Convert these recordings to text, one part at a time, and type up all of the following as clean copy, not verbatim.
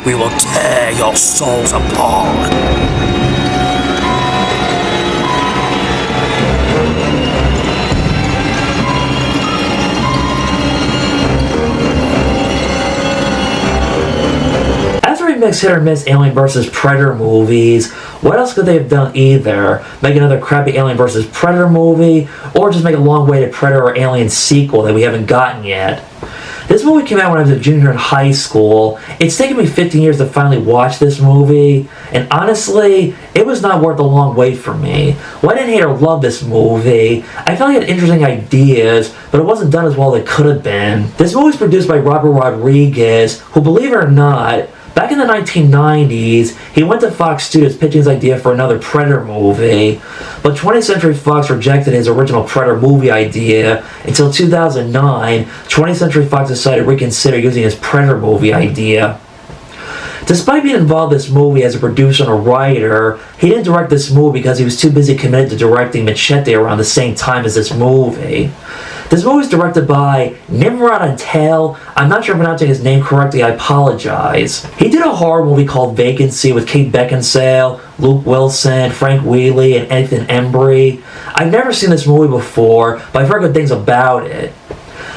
We will tear your souls apart. After we mix hit or miss Alien vs. Predator movies, what else could they have done either? Make another crappy Alien vs. Predator movie, or just make a long-awaited Predator or Alien sequel that we haven't gotten yet? This movie came out when I was a junior in high school. It's taken me 15 years to finally watch this movie, and honestly, it was not worth the long wait for me. Well, I didn't hate or love this movie. I felt it had interesting ideas, but it wasn't done as well as it could have been. This movie was produced by Robert Rodriguez, who, believe it or not, back in the 1990s, he went to Fox Studios pitching his idea for another Predator movie, but 20th Century Fox rejected his original Predator movie idea until 2009. 20th Century Fox decided to reconsider using his Predator movie idea. Despite being involved in this movie as a producer and a writer, he didn't direct this movie because he was too busy committed to directing Machete around the same time as this movie. This movie is directed by Nimrod Antal. I'm not sure I'm pronouncing his name correctly, I apologize. He did a horror movie called Vacancy with Kate Beckinsale, Luke Wilson, Frank Wheatley, and Ethan Embry. I've never seen this movie before, but I've heard good things about it.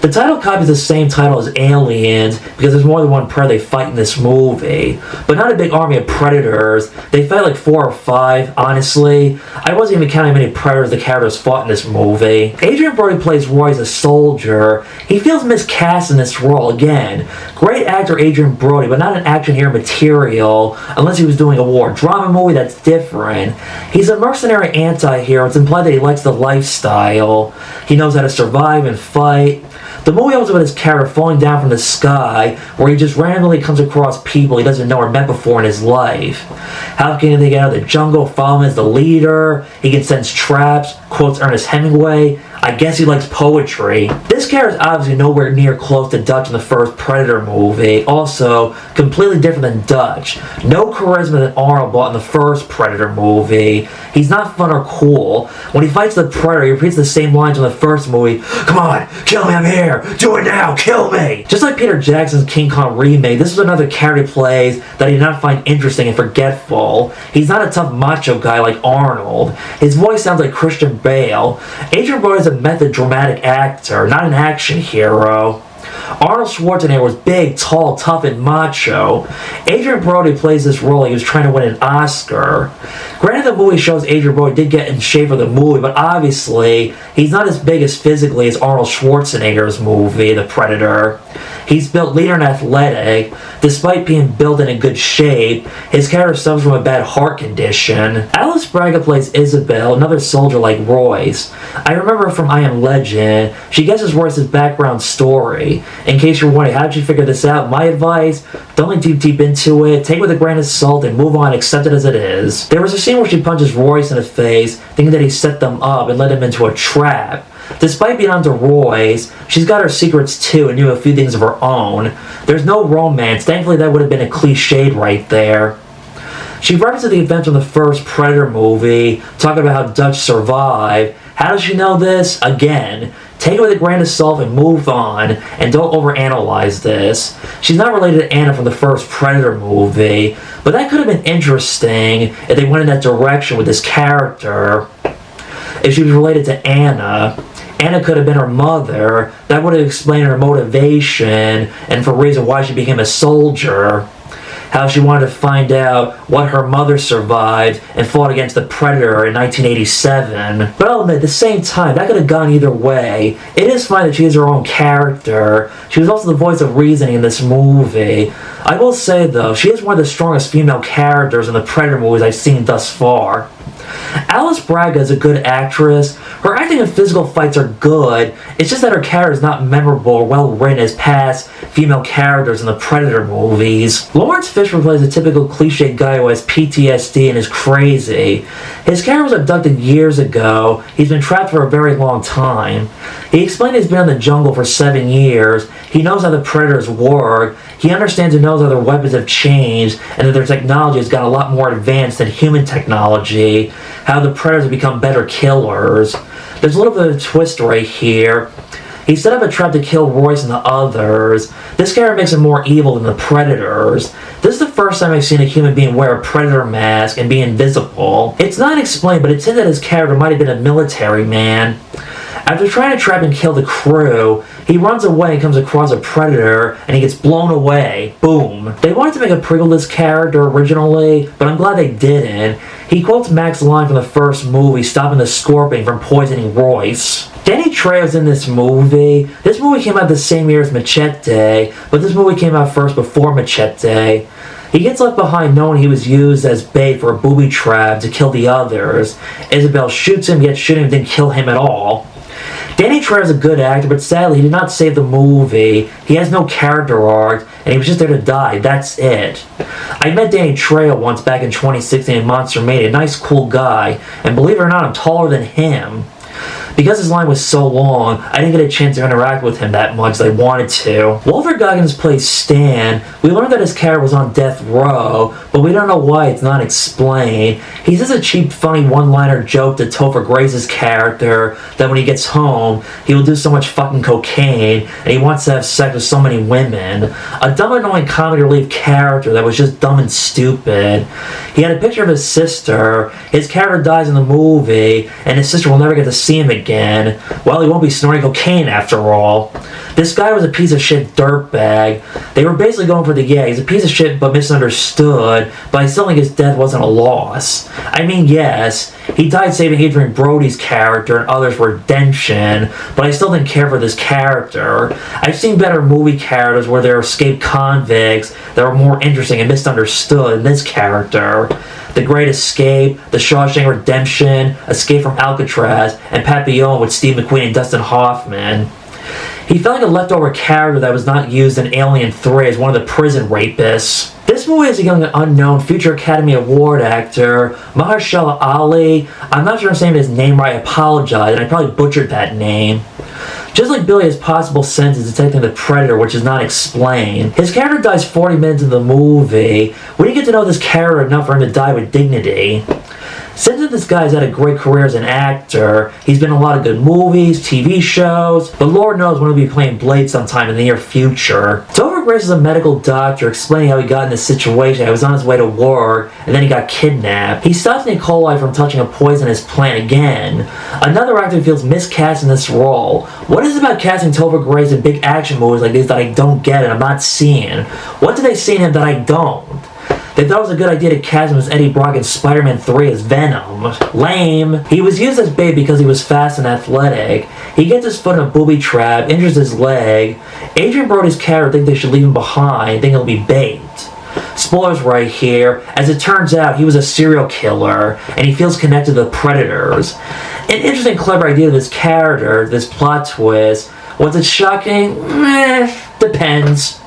The title copy is the same title as Aliens because there's more than one predator they fight in this movie, but not a big army of predators. They fight like 4 or 5, honestly. I wasn't even counting how many predators the characters fought in this movie. Adrian Brody plays Roy as a soldier. He feels miscast in this role again. Great actor Adrian Brody, but not an action hero material unless he was doing a war drama movie. That's different. He's a mercenary anti-hero. It's implied that he likes the lifestyle. He knows how to survive and fight. The movie opens with his character falling down from the sky, where he just randomly comes across people he doesn't know or met before in his life. How can they get out of the jungle, follow him as the leader? He can sense traps, quotes Ernest Hemingway. I guess he likes poetry. This character is obviously nowhere near close to Dutch in the first Predator movie. Also, completely different than Dutch. No charisma that Arnold brought in the first Predator movie. He's not fun or cool. When he fights the Predator, he repeats the same lines from the first movie. Come on, kill me, I'm here. Do it now, kill me. Just like Peter Jackson's King Kong remake, this was another character he plays that he did not find interesting and forgetful. He's not a tough macho guy like Arnold. His voice sounds like Christian Bale. Adrian Brody is a method dramatic actor, not an action hero. Arnold Schwarzenegger was big, tall, tough, and macho. Adrian Brody plays this role like he was trying to win an Oscar. Granted, the movie shows Adrian Brody did get in shape for the movie, but obviously, he's not as big as physically as Arnold Schwarzenegger's movie, The Predator. He's built leaner and athletic. Despite being built in a good shape, his character suffers from a bad heart condition. Alice Braga plays Isabel, another soldier like Royce. I remember her from I Am Legend. She guesses Royce's background story. In case you're wondering, how did you figure this out? My advice, don't look deep into it. Take it with a grain of salt and move on, accept it as it is. There was a scene where she punches Royce in the face, thinking that he set them up and led him into a trap. Despite being onto Royce, she's got her secrets too and knew a few things of her own. There's no romance. Thankfully, that would have been a cliched right there. She references the events from the first Predator movie, talking about how Dutch survived. How does she know this? Again, take it with a grain of salt and move on, and don't overanalyze this. She's not related to Anna from the first Predator movie, but that could have been interesting if they went in that direction with this character. If she was related to Anna, Anna could have been her mother. That would have explained her motivation and for reason why she became a soldier. How she wanted to find out what her mother survived and fought against the Predator in 1987. But I'll admit, at the same time, that could have gone either way. It is fine that she is her own character. She was also the voice of reasoning in this movie. I will say, though, she is one of the strongest female characters in the Predator movies I've seen thus far. Alice Braga is a good actress. Her acting and physical fights are good. It's just that her character is not memorable or well written as past female characters in the Predator movies. Lawrence Fishburne plays a typical cliche guy who has PTSD and is crazy. His character was abducted years ago. He's been trapped for a very long time. He explained he's been in the jungle for 7 years. He knows how the Predators work. He understands and knows how their weapons have changed and that their technology has got a lot more advanced than human technology. How the Predators have become better killers. There's a little bit of a twist right here. He set up a trap to kill Royce and the others. This character makes him more evil than the Predators. This is the first time I've seen a human being wear a Predator mask and be invisible. It's not explained, but it's hinted that his character might have been a military man. After trying to trap and kill the crew, he runs away and comes across a Predator, and he gets blown away. Boom. They wanted to make a prequel to this character originally, but I'm glad they didn't. He quotes Mac's line from the first movie, stopping the Scorpion from poisoning Royce. Danny Trejo's in this movie. This movie came out the same year as Machete, but this movie came out first before Machete. He gets left behind knowing he was used as bait for a booby trap to kill the others. Isabel shoots him, yet shooting him didn't kill him at all. Danny Trejo is a good actor, but sadly he did not save the movie. He has no character arc, and he was just there to die. That's it. I met Danny Trejo once back in 2016 in Monster Mania. Nice, cool guy, and believe it or not, I'm taller than him. Because his line was so long, I didn't get a chance to interact with him that much as I wanted to. Walter Goggins plays Stan. We learned that his character was on death row, but we don't know why. It's not explained. He says a cheap, funny one-liner joke to Topher Grace's character that when he gets home, he will do so much fucking cocaine, and he wants to have sex with so many women. A dumb, annoying comic relief character that was just dumb and stupid. He had a picture of his sister. His character dies in the movie, and his sister will never get to see him again. Well, he won't be snorting cocaine after all. This guy was a piece of shit dirtbag. They were basically going for the he's a piece of shit but misunderstood, but I still think his death wasn't a loss. I mean, yes, he died saving Adrian Brody's character and others for redemption, but I still didn't care for this character. I've seen better movie characters where they're escaped convicts that were more interesting and misunderstood than this character. The Great Escape, The Shawshank Redemption, Escape from Alcatraz, and Papillon with Steve McQueen and Dustin Hoffman. He felt like a leftover character that was not used in Alien 3 as one of the prison rapists. This movie is a young unknown future Academy Award actor, Mahershala Ali. I'm not sure I'm saying his name right, I apologize, and I probably butchered that name. Just like Billy has possible sense in detecting the Predator, which is not explained. His character dies 40 minutes into the movie. We didn't get to know this character enough for him to die with dignity. Since this guy's had a great career as an actor, he's been in a lot of good movies, TV shows, but Lord knows when he'll be playing Blade sometime in the near future. Topher Grace is a medical doctor explaining how he got in this situation. He was on his way to work, and then he got kidnapped. He stops E. coli from touching a poisonous plant again. Another actor feels miscast in this role. What is it about casting Topher Grace in big action movies like these that I don't get and I'm not seeing? What do they see in him that I don't? They thought it was a good idea to cast him as Eddie Brock in Spider-Man 3 as Venom. Lame. He was used as bait because he was fast and athletic. He gets his foot in a booby trap, injures his leg. Adrian Brody's character thinks they should leave him behind, think he'll be bait. Spoilers right here. As it turns out, he was a serial killer, and he feels connected to the Predators. An interesting, clever idea of this character, this plot twist. Was it shocking? Depends.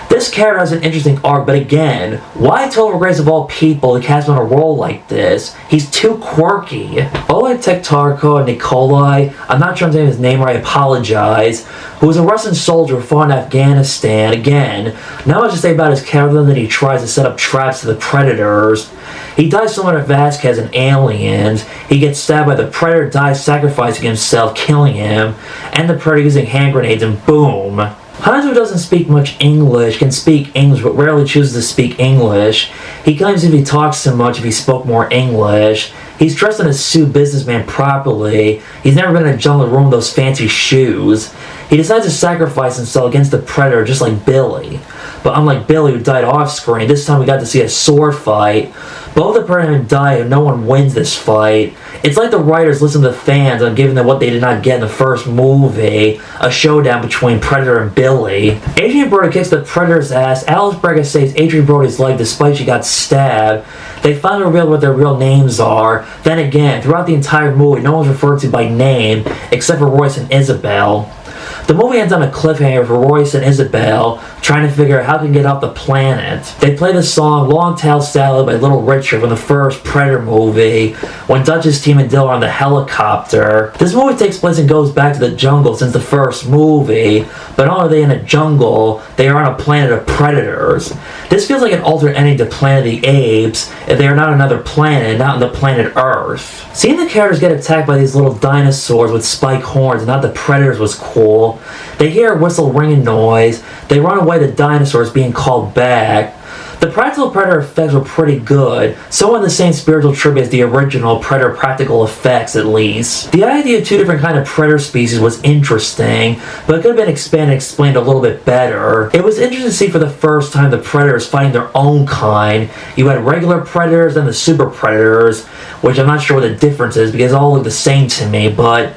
This character has an interesting arc, but again, why Topher Grace of all people to cast him in a role like this? He's too quirky. Oleg Tektarko Nikolai, I'm not sure I'm saying his name right, I apologize, who was a Russian soldier who fought in Afghanistan. Again, not much to say about his character than that he tries to set up traps to the Predators. He dies similar to Vasquez in Aliens. He gets stabbed by the Predator, dies sacrificing himself, killing him, and the Predator using hand grenades, and boom. Hans, who doesn't speak much English, can speak English but rarely chooses to speak English. He claims if he talks so much if he spoke more English. He's dressed in a suit businessman properly. He's never been in a jungle room with those fancy shoes. He decides to sacrifice himself against the Predator just like Billy. But unlike Billy, who died off screen, this time we got to see a sword fight. Both the Predator die and no one wins this fight. It's like the writers listen to the fans on giving them what they did not get in the first movie, a showdown between Predator and Billy. Adrian Brody kicks the Predator's ass. Alice Braga saves Adrian Brody's leg despite she got stabbed. They finally reveal what their real names are. Then again, throughout the entire movie, no one's referred to by name except for Royce and Isabel. The movie ends on a cliffhanger for Royce and Isabel trying to figure out how they can get off the planet. They play the song Long Tail Salad by Little Richard from the first Predator movie when Dutch's team and Dill are on the helicopter. This movie takes place and goes back to the jungle since the first movie, but not only are they in a jungle, they are on a planet of predators. This feels like an alternate ending to Planet of the Apes if they are not on another planet, not on the planet Earth. Seeing the characters get attacked by these little dinosaurs with spike horns and not the predators was cool. out. They hear a whistle ringing noise. They run away to dinosaurs being called back. The practical Predator effects were pretty good, so in the same spiritual tribute as the original Predator practical effects at least. The idea of two different kind of Predator species was interesting, but it could have been expanded and explained a little bit better. It was interesting to see for the first time the Predators fighting their own kind. You had regular Predators and the Super Predators, which I'm not sure what the difference is because they all look the same to me, but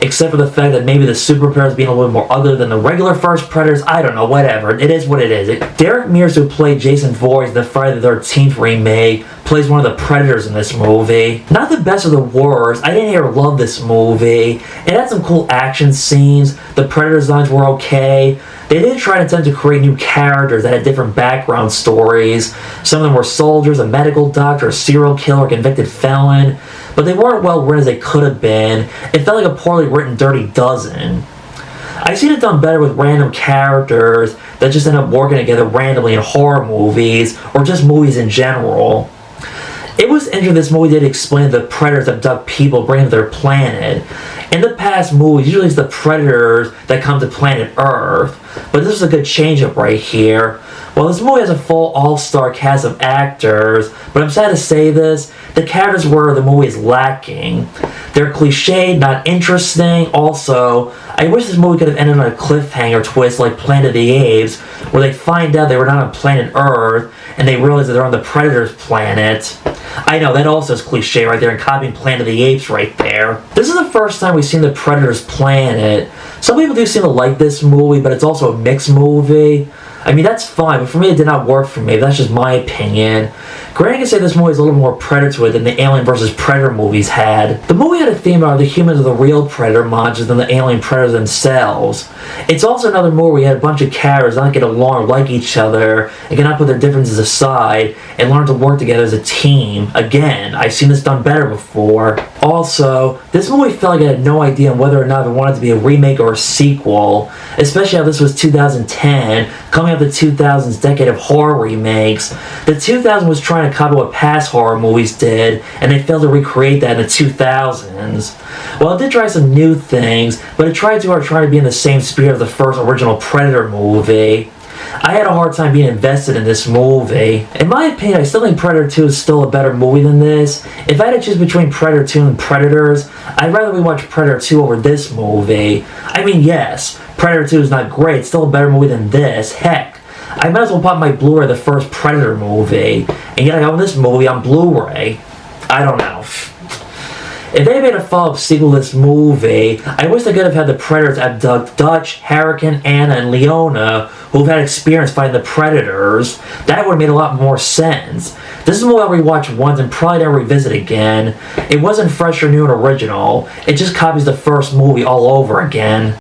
except for the fact that maybe the Super Predators being a little bit more ugly than the regular first Predators, I don't know, whatever. It is what it is. Derek Mears, who played Jason Voorhees in the Friday the 13th remake, plays one of the Predators in this movie. Not the best or the worst. I didn't ever love this movie. It had some cool action scenes. The Predator designs were okay. They did try and attempt to create new characters that had different background stories. Some of them were soldiers, a medical doctor, a serial killer, a convicted felon, but they weren't well written as they could have been. It felt like a poorly written Dirty Dozen. I've seen it done better with random characters that just end up working together randomly in horror movies, or just movies in general. It was interesting this movie did explain that the Predators abduct people, bring them to their planet. In the past movies, usually it's the Predators that come to planet Earth, but this is a good change-up right here. Well, this movie has a full all-star cast of actors, but I'm sad to say this, the characters where the movie is lacking. They're cliched, not interesting. Also, I wish this movie could have ended on a cliffhanger twist like Planet of the Apes, where they find out they were not on planet Earth, and they realize that they're on the Predator's planet. I know, that also is cliche right there, and copying Planet of the Apes right there. This is the first time we've seen the Predator's planet. Some people do seem to like this movie, but it's also a mixed movie. I mean, that's fine, but for me, it did not work for me. That's just my opinion. Granted, I can say this movie is a little more predatory than the Alien vs. Predator movies had. The movie had a theme about the humans are the real Predator monsters than the alien Predators themselves. It's also another movie where you had a bunch of characters that don't get along or like each other and cannot put their differences aside and learn to work together as a team. Again, I've seen this done better before. Also, this movie felt like it had no idea on whether or not it wanted to be a remake or a sequel, especially how this was 2010, coming up the 2000s decade of horror remakes. The 2000s was trying to copy what past horror movies did, and they failed to recreate that in the 2000s. Well, it did try some new things, but it tried too hard trying to be in the same spirit of the first original Predator movie. I had a hard time being invested in this movie. In my opinion, I still think Predator 2 is still a better movie than this. If I had to choose between Predator 2 and Predators, I'd rather rewatch Predator 2 over this movie. I mean, yes, Predator 2 is not great, it's still a better movie than this. Heck, I might as well pop my Blu-ray the first Predator movie, and yet I got this movie on Blu-ray. I don't know. If they made a follow-up sequel to this movie, I wish they could have had the Predators abduct Dutch, Hurricane, Anna, and Leona, who've had experience fighting the Predators. That would have made a lot more sense. This is a movie I'll rewatch once and probably never revisit again. It wasn't fresh or new and original. It just copies the first movie all over again.